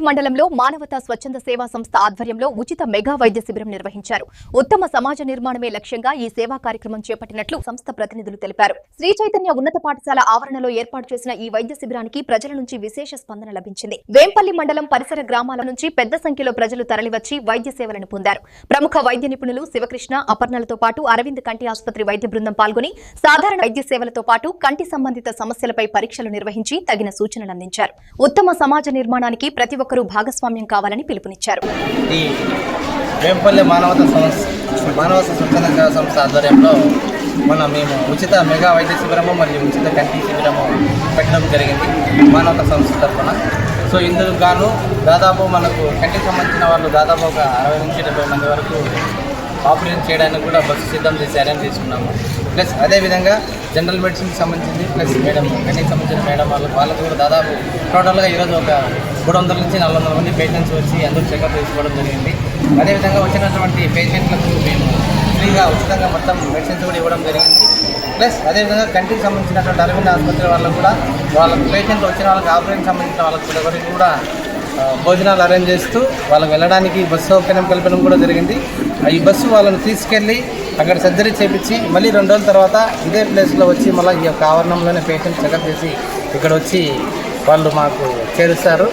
మండలంలో మానవతా స్వచ్ఛంద సేవా సంస్థ ఆధ్వర్యంలో ఉచిత మెగా వైద్య శిబిరం నిర్వహించారు. ఉత్తమ సమాజ నిర్మాణమే లక్ష్యంగా ఈ సేవా కార్యక్రమం చేపట్టినట్లు సంస్థ ప్రతినిధులు తెలిపారు. శ్రీ చైతన్య ఉన్నత పాఠశాల ఆవరణలో ఏర్పాటు చేసిన ఈ వైద్య శిబిరానికి ప్రజల నుంచి విశేష స్పందన లభించింది. వేంపల్లి మండలం పరిసర గ్రామాల నుంచి పెద్ద సంఖ్యలో ప్రజలు తరలివచ్చి వైద్య సేవలను పొందారు. ప్రముఖ వైద్య నిపుణులు శివకృష్ణ, అపర్ణలతో పాటు అరవింద్ కంటి ఆసుపత్రి వైద్య బృందం పాల్గొని సాధారణ వైద్య సేవలతో పాటు కంటి సంబంధిత సమస్యలపై పరీక్షలు నిర్వహించి తగిన సూచనలు అందించారు. ఉత్తమ సమాజ నిర్మాణానికి ప్రతి ఒక్కరూ భాగస్వామ్యం కావాలని పిలుపునిచ్చారు. ఈ వేంపల్లి మానవతా స్వచ్ఛంద సేవా సంస్థ ఆధ్వర్యంలో మేము ఉచిత మెగా వైద్య శిబిరము మరియు ఉచిత కంటి శిబిరము పెట్టడం జరిగింది మానవతా సంస్థ తరఫున. సో ఇందుకు గాను దాదాపు మనకు కంటికి సంబంధించిన వాళ్ళు దాదాపు ఒక 60 నుంచి 70 మంది వరకు ఆపరేషన్ చేయడానికి కూడా బస్సు సిద్ధం చేసి అరేంజ్ చేసుకున్నాము. ప్లస్ అదేవిధంగా జనరల్ మెడిసిన్కి సంబంధించింది ప్లస్ మేడం కంటికి సంబంధించిన మేడం వాళ్ళకు కూడా దాదాపు టోటల్గా ఈరోజు ఒక 300 నుంచి 400 మంది పేషెంట్స్ వచ్చి అందరూ చెకప్ చేసుకోవడం జరిగింది. అదేవిధంగా వచ్చినటువంటి పేషెంట్లకు మేము ఫ్రీగా ఉచితంగా మొత్తం మెడిసిన్స్ కూడా ఇవ్వడం జరిగింది. ప్లస్ అదేవిధంగా కంటికి సంబంధించినటువంటి అరవింద్ ఆసుపత్రి వాళ్ళకు కూడా వాళ్ళ పేషెంట్లు వచ్చిన వాళ్ళకి ఆపరేషన్ సంబంధించిన వాళ్ళకి కూడా భోజనాలు అరేంజ్ చేస్తూ వాళ్ళకి వెళ్ళడానికి బస్సు సౌకర్యం కల్పడం కూడా జరిగింది. ఈ బస్సు వాళ్ళని తీసుకెళ్ళి అక్కడ సర్జరీ చేయించి మళ్ళీ 2 రోజుల తర్వాత ఇదే ప్లేస్లో వచ్చి మళ్ళీ ఈ యొక్క ఆవరణంలోనే పేషెంట్ చెకప్ చేసి ఇక్కడ వచ్చి వాళ్ళు మాకు చేరుస్తారు.